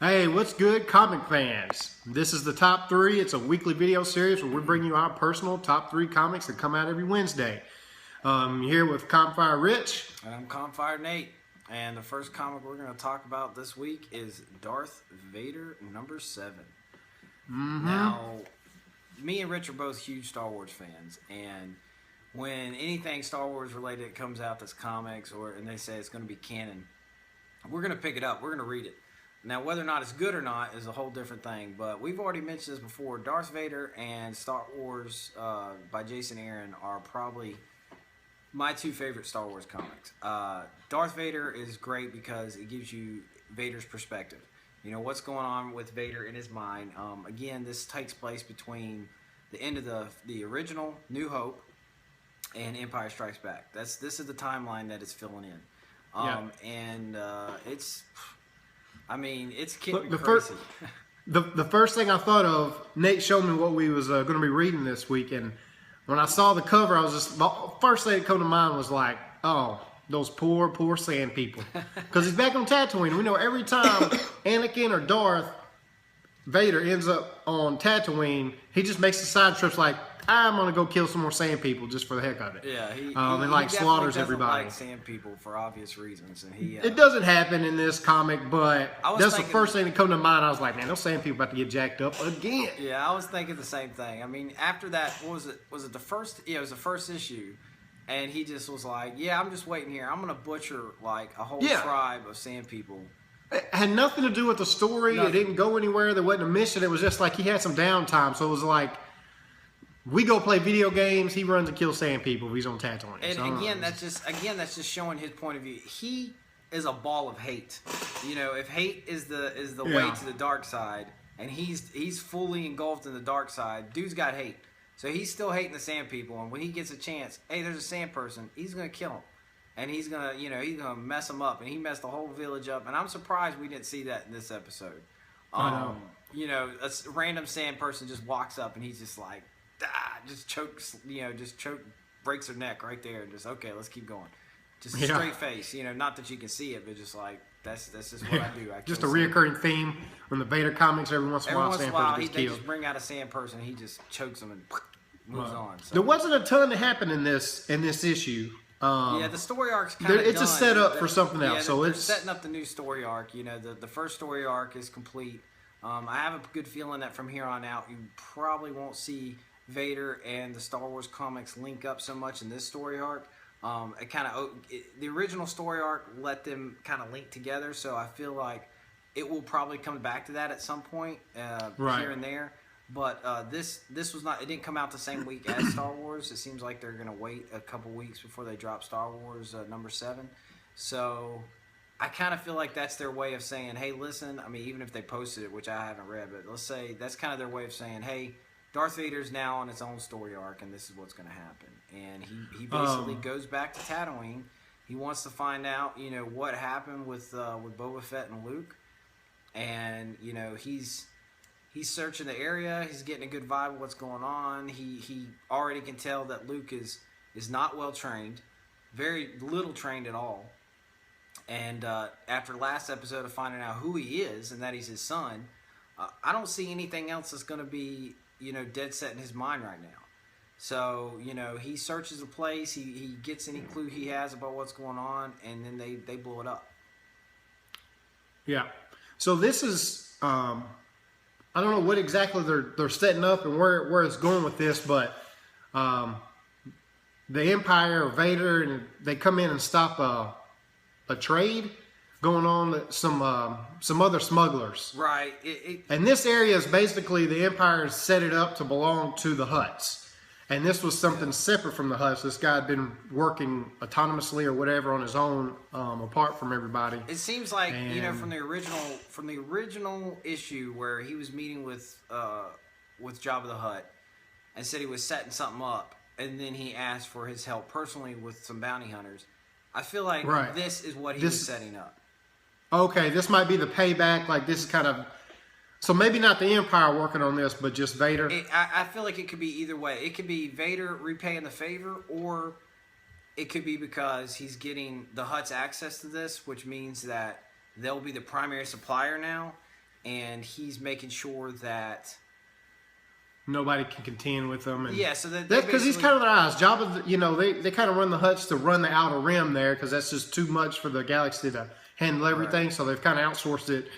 Hey, what's good, comic fans? This is the Top 3. It's a weekly video series where we bring you our personal top 3 comics that come out every Wednesday. Here with Campfire Rich. And I'm Campfire Nate. And the first comic we're going to talk about this week is Darth Vader #7. Now, me and Rich are both huge Star Wars fans, and when anything Star Wars related comes out that's comics and they say it's going to be canon, we're going to pick it up. We're going to read it. Now, whether or not it's good or not is a whole different thing, but we've already mentioned this before. Darth Vader and Star Wars by Jason Aaron are probably my two favorite Star Wars comics. Darth Vader is great because it gives you Vader's perspective. You know, what's going on with Vader in his mind. Again, this takes place between the end of the original New Hope and Empire Strikes Back. This is the timeline that it's filling in. And it's... I mean, it's getting crazy. The first thing I thought of, Nate showed me what we was going to be reading this week, and when I saw the cover, the first thing that came to mind was like, oh, those poor sand people. Because he's back on Tatooine. We know every time Anakin or Darth Vader ends up on Tatooine, he just makes the side trips like, I'm going to go kill some more sand people just for the heck of it. Yeah, he slaughters everybody. Like sand people for obvious reasons. And it doesn't happen in this comic, but that's the first thing that came to mind. I was like, man, those sand people about to get jacked up again. Yeah, I was thinking the same thing. I mean, after that, what was it? Was it the first? Yeah, it was the first issue. And he just was like, yeah, I'm just waiting here. I'm going to butcher like a whole tribe of sand people. It had nothing to do with the story. Nothing. It didn't go anywhere. There wasn't a mission. It was just like he had some downtime. So it was like, we go play video games. He runs and kills sand people. He's on Tatooine. And so, again, that's just showing his point of view. He is a ball of hate. You know, if hate is the way to the dark side, and he's fully engulfed in the dark side, dude's got hate. So he's still hating the sand people. And when he gets a chance, hey, there's a sand person. He's gonna kill him, and he's gonna mess him up. And he messed the whole village up. And I'm surprised we didn't see that in this episode. You know, a random sand person just walks up, and he's just like. Just breaks her neck right there, and just okay, let's keep going. Just straight face, not that you can see it, but just like that's just what I do. Just a reoccurring theme from the Vader comics. Every once in a while, they just bring out a sand person, he just chokes them and moves on. So. There wasn't a ton that happened in this issue. The story arc's kind of it's a setup for something else. So they're setting up the new story arc. You know, the first story arc is complete. I have a good feeling that from here on out, you probably won't see Vader and the Star Wars comics link up so much in this story arc. The original story arc let them kind of link together, so I feel like it will probably come back to that at some point here and there. But this was not. It didn't come out the same week as Star Wars. It seems like they're going to wait a couple weeks before they drop Star Wars #7. So I kind of feel like that's their way of saying, hey, listen. I mean, even if they posted it, which I haven't read, but let's say that's kind of their way of saying, hey. Darth Vader's now on its own story arc, and this is what's going to happen. And he basically goes back to Tatooine. He wants to find out, what happened with Boba Fett and Luke. And he's searching the area. He's getting a good vibe of what's going on. He already can tell that Luke is not well trained, very little trained at all. And after last episode of finding out who he is and that he's his son, I don't see anything else that's going to be dead set in his mind right now. So, he searches the place, he gets any clue he has about what's going on, and then they blow it up. Yeah. So this is, I don't know what exactly they're setting up and where it's going with this, but the Empire or Vader, and they come in and stop a trade going on with some other smugglers. Right. And this area is basically the Empire set it up to belong to the Hutts. And this was something separate from the Hutts. This guy had been working autonomously or whatever on his own, apart from everybody. It seems like, from the original issue where he was meeting with Jabba the Hutt and said he was setting something up, and then he asked for his help personally with some bounty hunters. I feel like this is what he was setting up. Okay, this might be the payback. Like this is kind of, so maybe not the Empire working on this, but just Vader. I feel like it could be either way. It could be Vader repaying the favor, or it could be because he's getting the Hutts access to this, which means that they'll be the primary supplier now, and he's making sure that nobody can contend with them. And yeah, so that's because he's kind of their eyes. Jabba, they kind of run the Hutts to run the outer rim there because that's just too much for the galaxy to handle everything. Right. So they've kind of outsourced it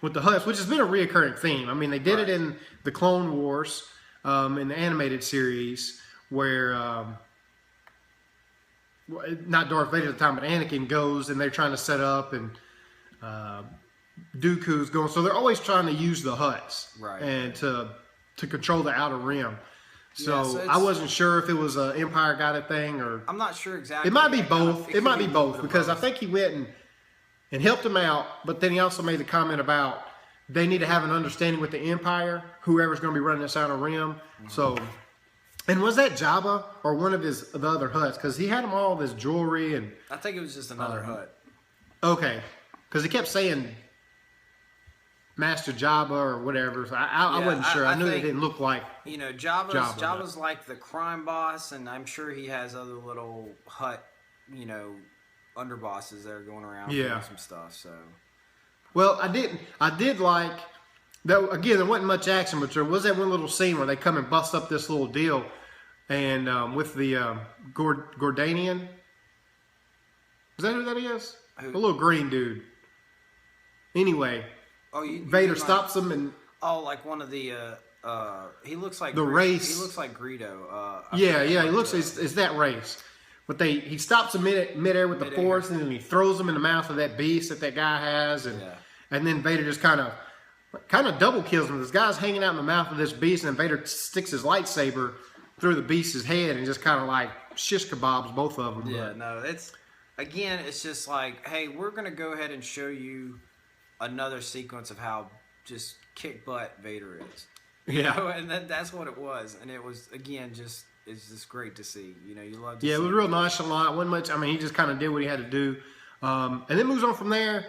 with the Hutts, which has been a reoccurring theme. I mean, they did it in the Clone Wars, in the animated series, where not Darth Vader at the time, but Anakin goes and they're trying to set up, and Dooku's going. So they're always trying to use the Hutts and to control the outer rim. So I wasn't sure if it was an Empire got a thing or I'm not sure exactly. It might be both. It might be both because I think he went and helped him out, but then he also made the comment about they need to have an understanding with the Empire, whoever's going to be running this outer rim. Mm-hmm. So, and was that Jabba or one of the other Hutts? Because he had them all this jewelry and I think it was just another Hutt. Okay, because he kept saying Master Jabba or whatever. So I wasn't sure. I knew it didn't look like Jabba's like the crime boss, and I'm sure he has other little Hutt, underbosses that are going around doing some stuff. So, well, I did like that. Again, there wasn't much action, but there was that one little scene where they come and bust up this little deal, and with the Gordanian. Is that who that is? Who? The little green dude. Anyway. Vader stops him and like one of the he looks like the race. He looks like Greedo. He looks it's that race. But he stops him midair with the Force, and then he throws him in the mouth of that beast that guy has, and then Vader just kind of double kills him. This guy's hanging out in the mouth of this beast, and Vader sticks his lightsaber through the beast's head and just kind of like shish kebabs both of them. Yeah, no, it's just like, hey, we're gonna go ahead and show you another sequence of how just kick butt Vader is. And that's what it was. And it was, again, it's just great to see. You love to see it was real nonchalant. Wasn't much. I mean, he just kind of did what he had to do. And then moves on from there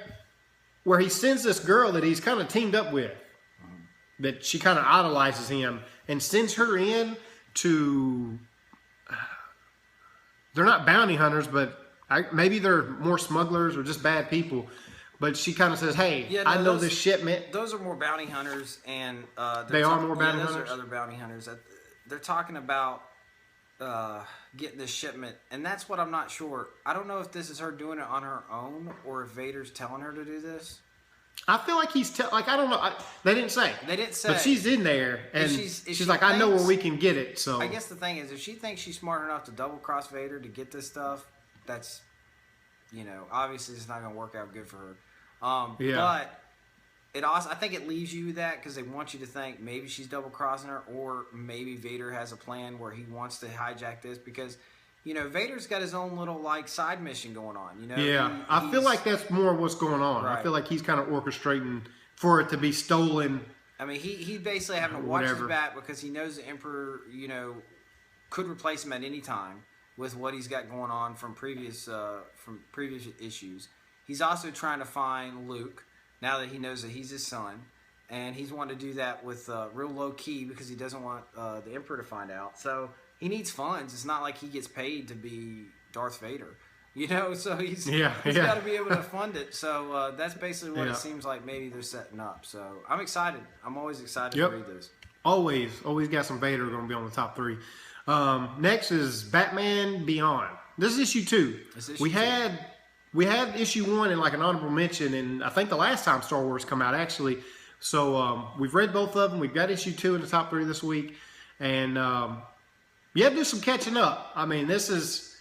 where he sends this girl that he's kind of teamed up with, that she kind of idolizes him, and sends her in to, they're not bounty hunters, but maybe they're more smugglers or just bad people. But she kind of says, "Hey, I know this shipment." Those are more bounty hunters, and they are more bounty hunters. Those are other bounty hunters. They're talking about getting this shipment, and that's what I'm not sure. I don't know if this is her doing it on her own or if Vader's telling her to do this. I feel like he's I don't know. They didn't say. They didn't say. But she's in there, and she's like, "I know where we can get it." So I guess the thing is, if she thinks she's smart enough to double cross Vader to get this stuff, that's obviously it's not going to work out good for her. But it also, I think it leaves you that because they want you to think maybe she's double crossing her, or maybe Vader has a plan where he wants to hijack this because, Vader's got his own little side mission going on. I feel like that's more what's going on. Right. I feel like he's kind of orchestrating for it to be stolen. I mean, he basically having to watch his back because he knows the Emperor, could replace him at any time with what he's got going on from previous issues. He's also trying to find Luke now that he knows that he's his son, and he's wanting to do that with real low key because he doesn't want the Emperor to find out. So he needs funds. It's not like he gets paid to be Darth Vader, So he's got to be able to fund it. So that's basically what it seems like. Maybe they're setting up. So I'm excited. I'm always excited to read this. Always got some Vader going to be on the top 3. Next is Batman Beyond. This is issue 2. We had issue 1 in an honorable mention, and I think the last time Star Wars come out actually. So we've read both of them. We've got issue 2 in the top 3 this week, and you have to do some catching up. I mean, this is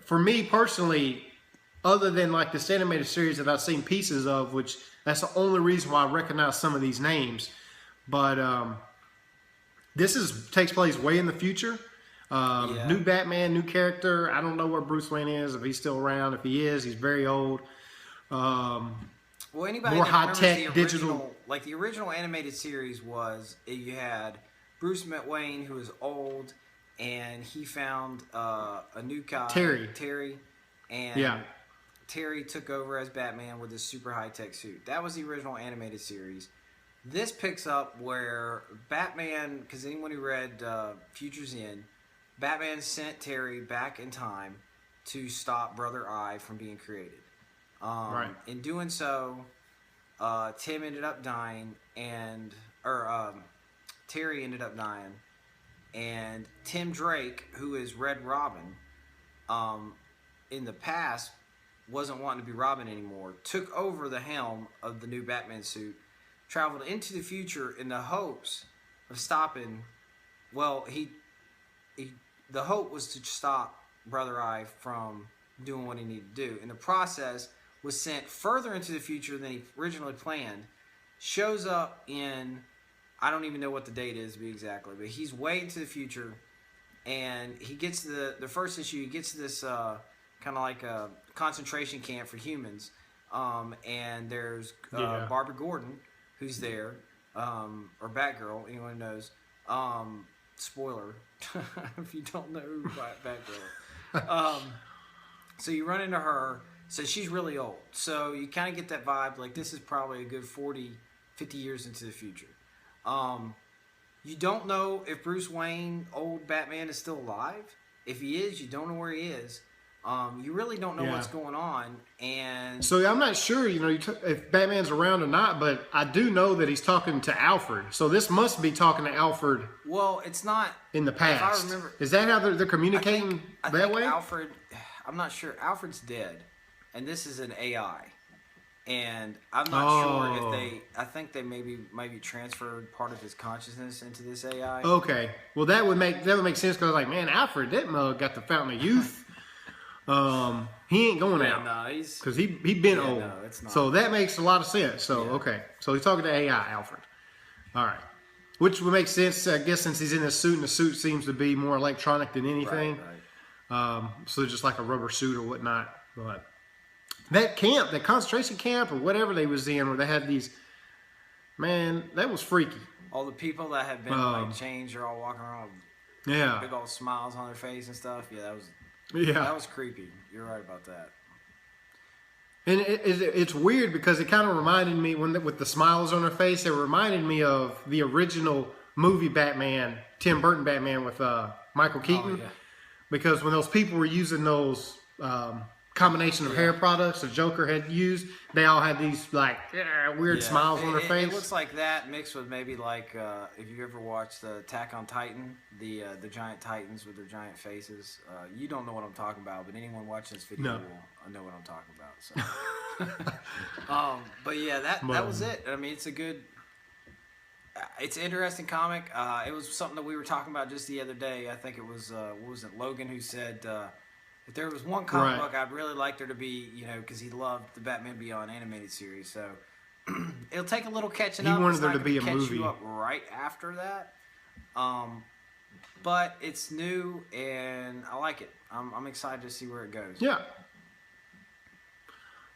for me personally, other than this animated series that I've seen pieces of, which that's the only reason why I recognize some of these names. But this takes place way in the future. New Batman, new character. I don't know where Bruce Wayne is, if he's still around. If he is, he's very old. Anybody more that high tech, the digital. The original animated series was you had Bruce Wayne, who was old, and he found a new guy, Terry, and Terry took over as Batman with his super high tech suit. That was the original animated series. This picks up where Batman, because anyone who read Future's End, Batman sent Terry back in time to stop Brother Eye from being created. In doing so, Tim ended up dying, Terry ended up dying, and Tim Drake, who is Red Robin, in the past wasn't wanting to be Robin anymore, took over the helm of the new Batman suit, traveled into the future in the hopes of stopping. Well, the hope was to stop Brother Eye from doing what he needed to do. In the process, was sent further into the future than he originally planned. Shows up in, I don't even know what the date is to be exactly, but he's way into the future, and he gets to the first issue. He gets to this kind of like a concentration camp for humans, and there's Barbara Gordon who's there, or Batgirl, anyone who knows. Spoiler if you don't know who Batgirl. So you run into her. So she's really old. So you kind of get that vibe like this is probably a good 40, 50 years into the future. You don't know if Bruce Wayne, old Batman, is still alive. If he is, you don't know where he is. You really don't know what's going on. And so I'm not sure, if Batman's around or not, but I do know that he's talking to Alfred. So this must be talking to Alfred. Well, it's not in the past. If I remember, is that how they're communicating I that think way? Alfred, I'm not sure. Alfred's dead, and this is an AI. And I'm not sure if I think they maybe transferred part of his consciousness into this AI. Okay, well that would make sense because like, man, Alfred, that mug got the Fountain of Youth. He ain't going out because he been old. No, it's not. So that makes a lot of sense. So okay, so he's talking to AI, Alfred. All right, which would make sense, I guess, since he's in a suit, and the suit seems to be more electronic than anything. Right. So just like a rubber suit or whatnot, but. That camp, that concentration camp or whatever they was in, where they had these, man, that was freaky. All the people that had been like changed are all walking around with big old smiles on their face and stuff. Yeah, that was creepy. You're right about that. And it's weird because it kind of reminded me, with the smiles on their face, it reminded me of the original movie Batman, Tim Burton Batman with Michael Keaton. Oh, yeah. Because when those people were using those combination of hair products the Joker had used, they all had these like weird smiles on their face. It looks like that mixed with maybe like if you ever watched the Attack on Titan, the giant titans with their giant faces. You don't know what I'm talking about, but anyone watching this video will know what I'm talking about. So, but yeah, that was it. I mean, it's an interesting comic. It was something that we were talking about just the other day. I think it was what was it, Logan, who said. If there was one comic book I'd really like there to be, because he loved the Batman Beyond animated series. So it'll take a little catching up. He wanted there to be a movie. You up right after that. But it's new and I like it. I'm excited to see where it goes. Yeah.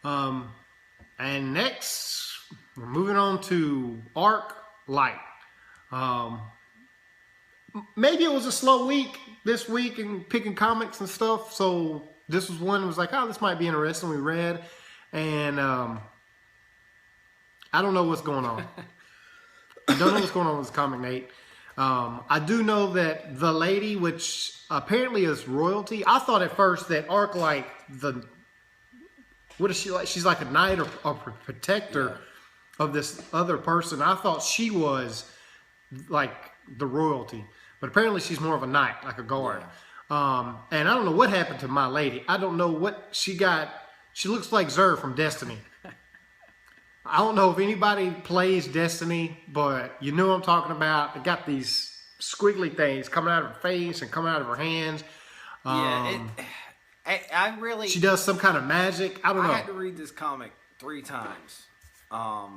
And next, we're moving on to Arclight. Maybe it was a slow week this week in picking comics and stuff, so this was one that was like, oh, this might be interesting. We read, and I don't know what's going on. I don't know what's going on with this comic, Nate. I do know that the lady, which apparently is royalty, I thought at first that Arclight, what is she like? She's like a knight or a protector of this other person. I thought she was like the royalty. But apparently she's more of a knight, like a guard. Yeah. And I don't know what happened to my lady. I don't know what she got. She looks like Zer from Destiny. I don't know if anybody plays Destiny, but you know what I'm talking about. They got these squiggly things coming out of her face and coming out of her hands. I really... She does some kind of magic. I don't know. I had to read this comic 3 times. I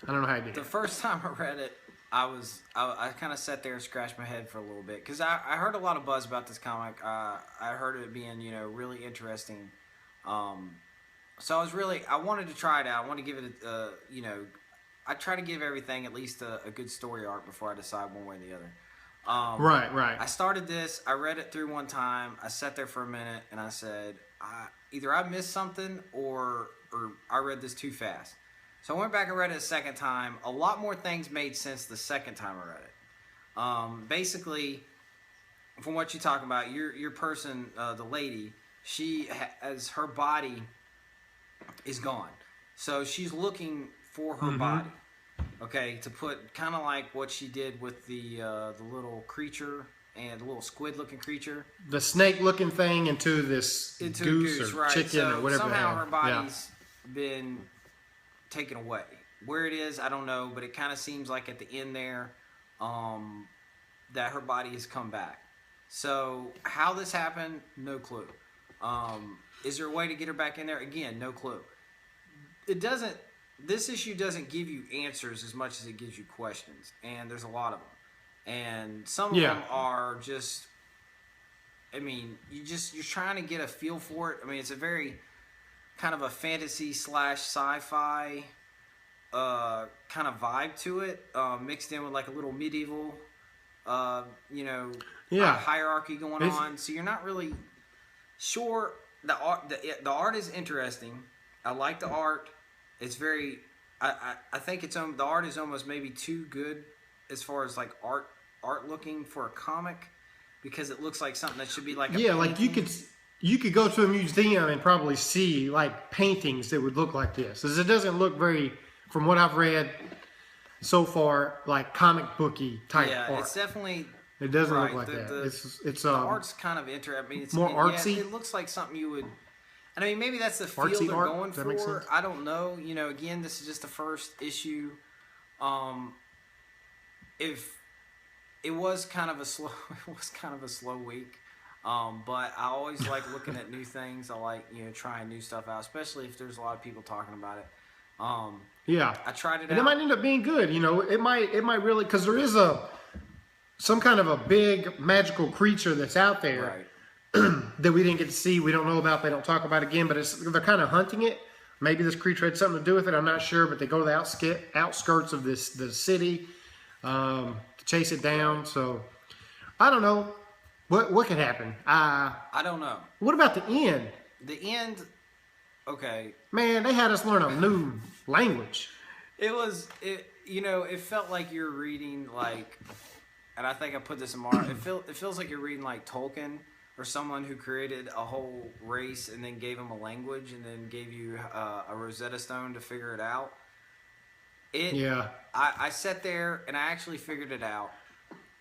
don't know how you did. The first time I read it, I kind of sat there and scratched my head for a little bit because I heard a lot of buzz about this comic. I heard it being really interesting. So I wanted to try it out. I want to give it I try to give everything at least a good story arc before I decide one way or the other. Right. I started this. I read it through one time. I sat there for a minute and I said, either I missed something or I read this too fast. So I went back and read it a second time. A lot more things made sense the second time I read it. Basically, from what you're talking about, your person, the lady, she has her body is gone. So she's looking for her body. Okay, to put kind of like what she did with the little creature and the little squid-looking creature, the snake-looking thing into goose or right. chicken So or whatever. somehow her body's been taken away. Where it is, I don't know, but it kind of seems like at the end there, that her body has come back. So how this happened, no clue. Is there a way to get her back in there? Again, no clue. This issue doesn't give you answers as much as it gives you questions, and there's a lot of them. And some of them are just, I mean, you're trying to get a feel for it. I mean, it's a very kind of a fantasy / sci-fi kind of vibe to it, mixed in with like a little medieval, hierarchy going on. So you're not really sure. The art is interesting. I like the art. It's very. I think the art is almost maybe too good as far as like art looking for a comic, because it looks like something that should be like a like you could go to a museum and probably see like paintings that would look like this, because it doesn't look very, from what I've read so far, like comic booky type art. Yeah, it's definitely. It doesn't look like that. It's the art's kind of interesting. I mean, it's more artsy. Yeah, it looks like something you would. I mean, maybe that's the feel Artsy they're art, going that makes for. sense? I don't know. Again, this is just the first issue. If it was kind of a slow, week. But I always like looking at new things. I like trying new stuff out, especially if there's a lot of people talking about it. I tried it out. And it might end up being good. It might really, because there is some kind of a big magical creature that's out there. Right. That we didn't get to see, we don't know about, they don't talk about again, but they're kind of hunting it. Maybe this creature had something to do with it, I'm not sure, but they go to the outskirts of the city to chase it down. So I don't know what could happen. I don't know. What about the end? The end, okay. Man, they had us learn a new language. It felt like you're reading like, and I think I put this in Mark, it feels like you're reading like Tolkien, or someone who created a whole race and then gave them a language and then gave you a Rosetta Stone to figure it out. I sat there and I actually figured it out.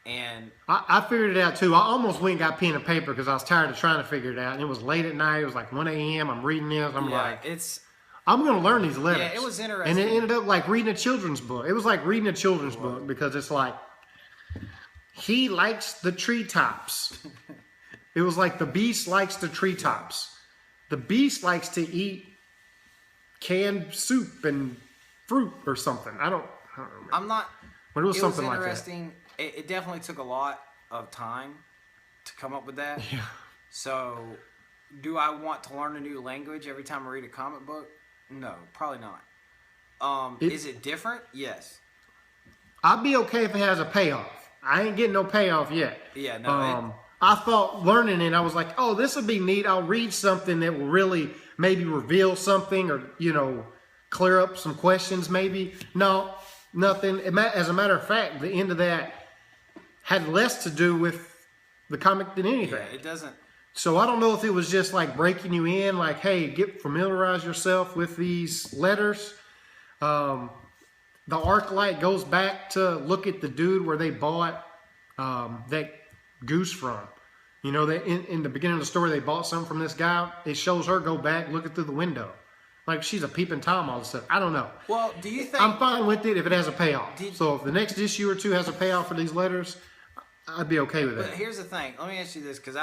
And I figured it out too. I almost went and got pen and paper because I was tired of trying to figure it out. And it was late at night. It was like 1 a.m. I'm reading this. I'm going to learn these letters. Yeah, it was interesting. And it ended up like reading a children's book. It was like reading a children's book, because it's like, he likes the treetops. It was like the beast likes the treetops. The beast likes to eat canned soup and fruit or something. I don't remember. But it was something like that. It was interesting. It definitely took a lot of time to come up with that. Yeah. So, do I want to learn a new language every time I read a comic book? No, probably not. Is it different? Yes. I'd be okay if it has a payoff. I ain't getting no payoff yet. Yeah, no. I thought learning it, I was like, oh, this would be neat. I'll read something that will really maybe reveal something, or, clear up some questions maybe. No, nothing. As a matter of fact, the end of that had less to do with the comic than anything. Yeah, it doesn't. So I don't know if it was just like breaking you in, like, hey, familiarize yourself with these letters. The Arclight goes back to look at the dude where they bought that goose from. That in the beginning of the story, they bought something from this guy. It shows her go back looking through the window. Like she's a peeping Tom all of a sudden. I don't know. Well, do you think... I'm fine with it if it has a payoff. So if the next issue or two has a payoff for these letters, I'd be okay with that. But here's the thing. Let me ask you this, because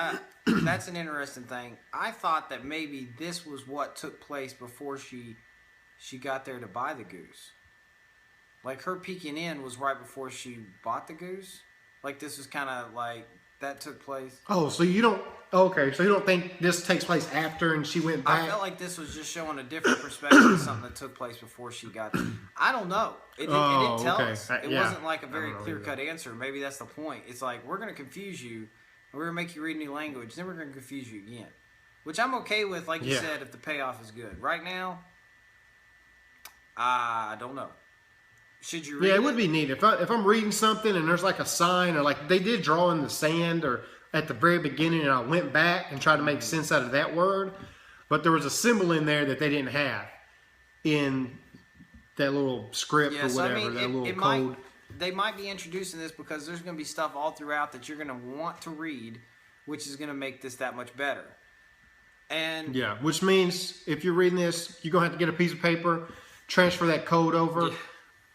that's an interesting thing. I thought that maybe this was what took place before she got there to buy the goose. Like her peeking in was right before she bought the goose. Like this was kind of like that took place. Oh, so you don't... Okay, so you don't think this takes place after and she went back? I felt like this was just showing a different perspective of something that took place before she got there. I don't know. It didn't tell us. It wasn't like a very clear-cut answer. Maybe that's the point. It's like, we're going to confuse you, and we're going to make you read a new language, then we're going to confuse you again. Which I'm okay with, like you said, if the payoff is good. Right now, I don't know. Should you read it? Yeah, it would be neat. If I'm reading something and there's like a sign, or like they did draw in the sand or at the very beginning, and I went back and tried to make sense out of that word, but there was a symbol in there that they didn't have. in that little script or so, whatever, I mean, that little it code. they might be introducing this because there's going to be stuff all throughout that you're going to want to read, which is going to make this that much better. And yeah, which means if you're reading this, you're gonna have to get a piece of paper, transfer that code over,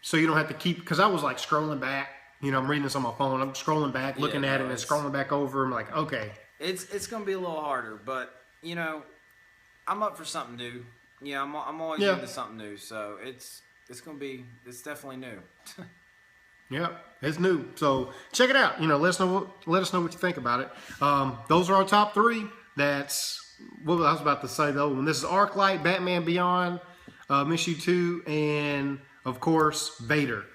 so you don't have to keep. Because I was like scrolling back. You know, I'm reading this on my phone. I'm scrolling back, looking at it, and scrolling back over. I'm like, okay, it's gonna be a little harder, but you know, I'm up for something new. Yeah, I'm always into something new, so it's definitely new. yeah, it's new. So check it out. You know, let us know what you think about it. Those are our top 3. That's what I was about to say though. When this is Arclight, Batman Beyond, Issue 2, and of course Vader.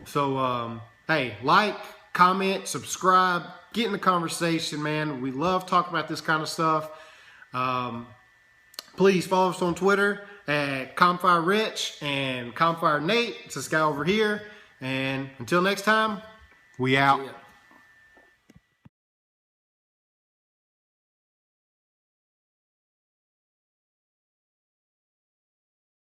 So hey, like, comment, subscribe, get in the conversation, man. We love talking about this kind of stuff. Please follow us on Twitter at Campfire Rich and Campfire Nate. It's this guy over here. And until next time, we out.